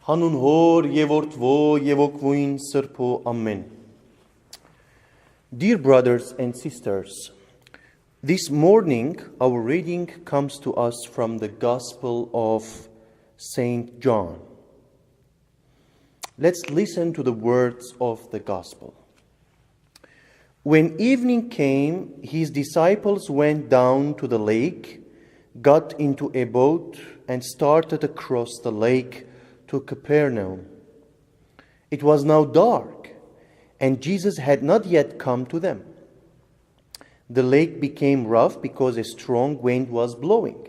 Հանուն Հոր եւ Որդվո եւ Օգնուին Սրբո Amen. Dear brothers and sisters, this morning our reading comes to us from the Gospel of Saint John. Let's listen to the words of the Gospel. When evening came, his disciples went down to the lake, got into a boat, and started across the lake to Capernaum. It was now dark, and Jesus had not yet come to them. The lake became rough because a strong wind was blowing.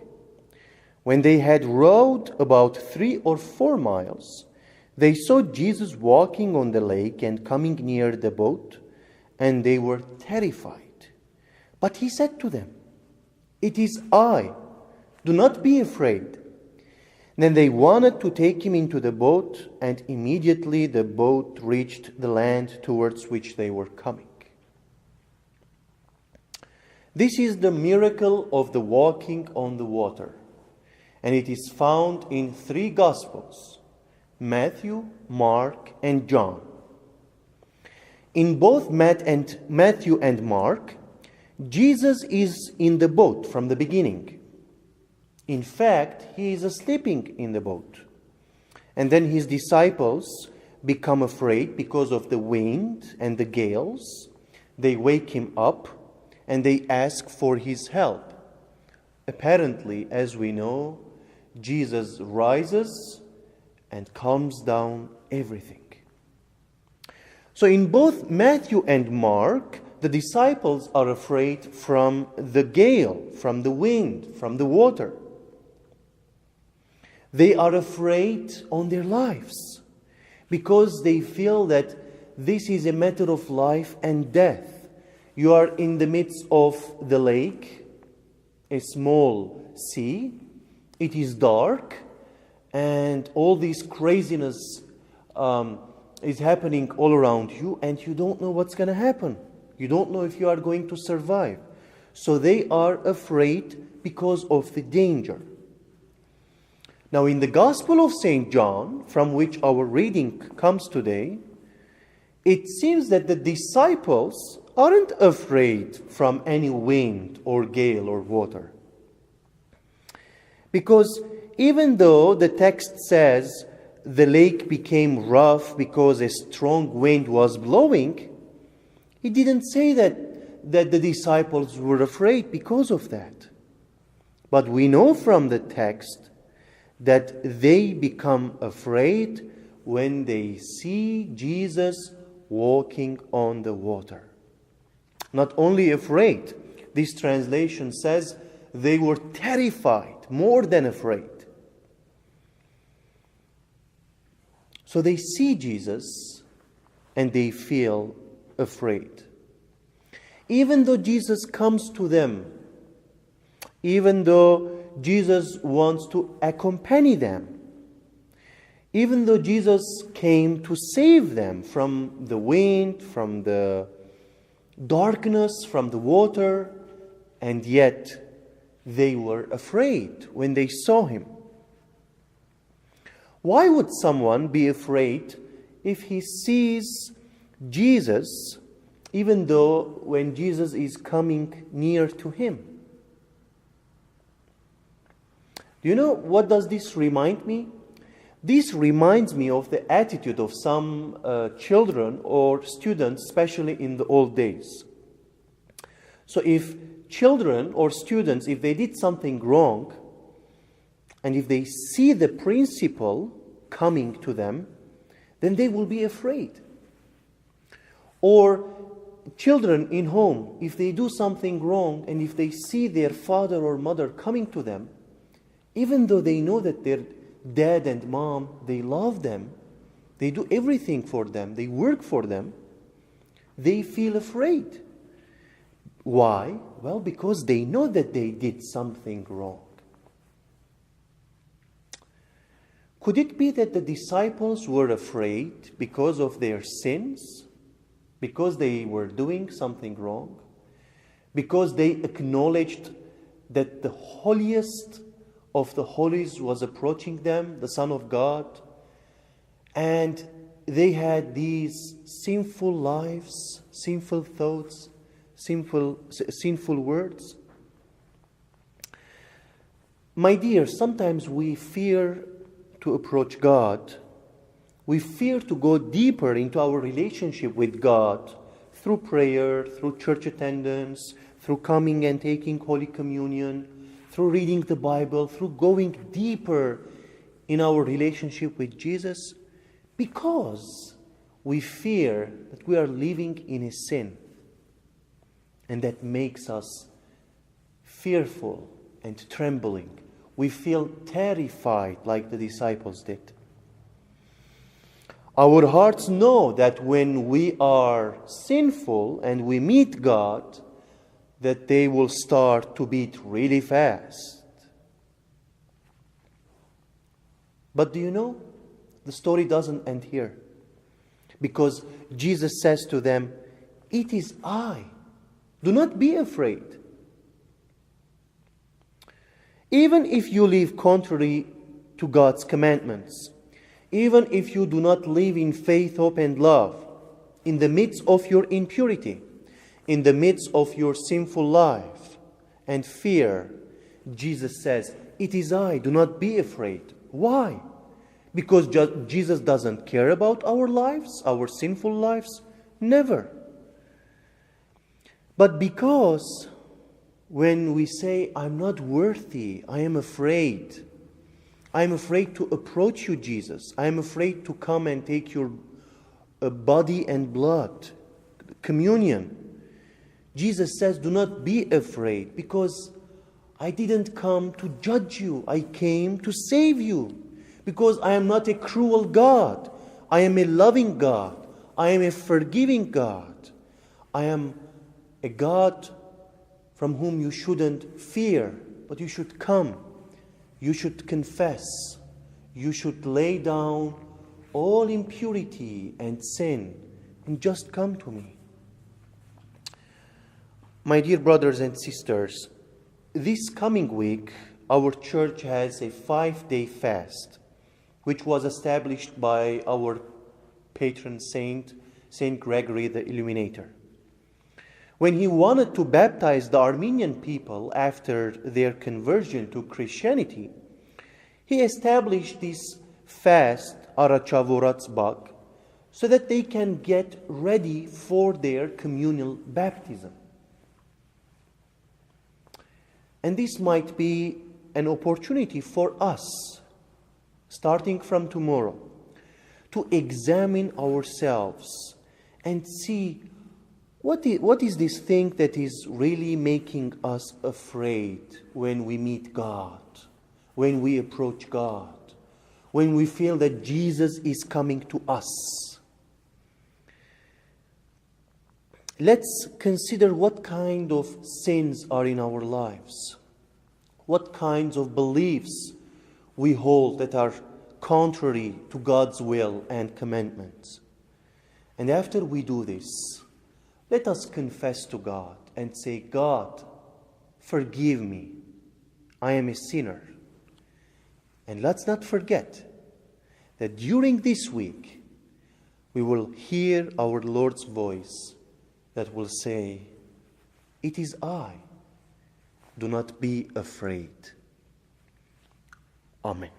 When they had rowed about 3 or 4 miles, they saw Jesus walking on the lake and coming near the boat, and they were terrified. But he said to them, "It is I. Do not be afraid." Then they wanted to take him into the boat, and immediately the boat reached the land towards which they were coming. This is the miracle of the walking on the water, and it is found in 3 Gospels: Matthew, Mark, and John. In both Matthew and Mark, Jesus is in the boat from the beginning. In fact, he is sleeping in the boat. And then his disciples become afraid because of the wind and the gales. They wake him up and they ask for his help. Apparently, as we know, Jesus rises and calms down everything. So in both Matthew and Mark, the disciples are afraid from the gale, from the wind, from the water. They are afraid on their lives because they feel that this is a matter of life and death. You are in the midst of the lake, a small sea. It is dark, and all this craziness is happening all around you, and you don't know what's going to happen. You don't know if you are going to survive. So they are afraid because of the danger. Now, in the Gospel of St. John, from which our reading comes today, it seems that the disciples aren't afraid from any wind or gale or water. Because even though the text says the lake became rough because a strong wind was blowing, it didn't say that the disciples were afraid because of that. But we know from the text that they become afraid when they see Jesus walking on the water. Not only afraid, this translation says they were terrified, more than afraid. So they see Jesus and they feel afraid. Even though Jesus comes to them, even though Jesus wants to accompany them, even though Jesus came to save them from the wind, from the darkness, from the water, and yet they were afraid when they saw him. Why would someone be afraid if he sees Jesus, even though when Jesus is coming near to him? Do you know what does this remind me? This reminds me of the attitude of some children or students, especially in the old days. So if children or students, if they did something wrong, and if they see the principal coming to them, then they will be afraid. Or children in home, if they do something wrong, and if they see their father or mother coming to them, even though they know that their dad and mom, they love them, they do everything for them, they work for them, they feel afraid. Why? Well, because they know that they did something wrong. Could it be that the disciples were afraid because of their sins? Because they were doing something wrong? Because they acknowledged that the holiest of the holies was approaching them, the Son of God, And they had these sinful lives, sinful thoughts, sinful words. My dear, sometimes we fear to approach God. We fear to go deeper into our relationship with God through prayer, through church attendance, through coming and taking Holy Communion, through reading the Bible, through going deeper in our relationship with Jesus, because we fear that we are living in a sin. And that makes us fearful and trembling. We feel terrified like the disciples did. Our hearts know that when we are sinful and we meet God, that they will start to beat really fast. But do you know? The story doesn't end here. Because Jesus says to them, "It is I. Do not be afraid." Even if you live contrary to God's commandments, even if you do not live in faith, hope, and love, in the midst of your impurity, in the midst of your sinful life and fear, Jesus says, "It is I, do not be afraid." Why? Because Jesus doesn't care about our lives, our sinful lives? Never. But because when we say, "I'm not worthy, I am afraid. I am afraid to approach you, Jesus. I am afraid to come and take your body and blood, communion." Jesus says, "Do not be afraid, because I didn't come to judge you. I came to save you. Because I am not a cruel God. I am a loving God. I am a forgiving God. I am a God from whom you shouldn't fear, but you should come. You should confess. You should lay down all impurity and sin and just come to me." My dear brothers and sisters, this coming week, our church has a 5-day fast, which was established by our patron saint, Saint Gregory the Illuminator. When he wanted to baptize the Armenian people after their conversion to Christianity, he established this fast, Arachavoratsbak, so that they can get ready for their communal baptism. And this might be an opportunity for us, starting from tomorrow, to examine ourselves and see what is this thing that is really making us afraid when we meet God, when we approach God, when we feel that Jesus is coming to us. Let's consider what kind of sins are in our lives, what kinds of beliefs we hold that are contrary to God's will and commandments. And after we do this, let us confess to God and say, "God, forgive me. I am a sinner." And let's not forget that during this week, we will hear our Lord's voice that will say, "It is I. Do not be afraid." Amen.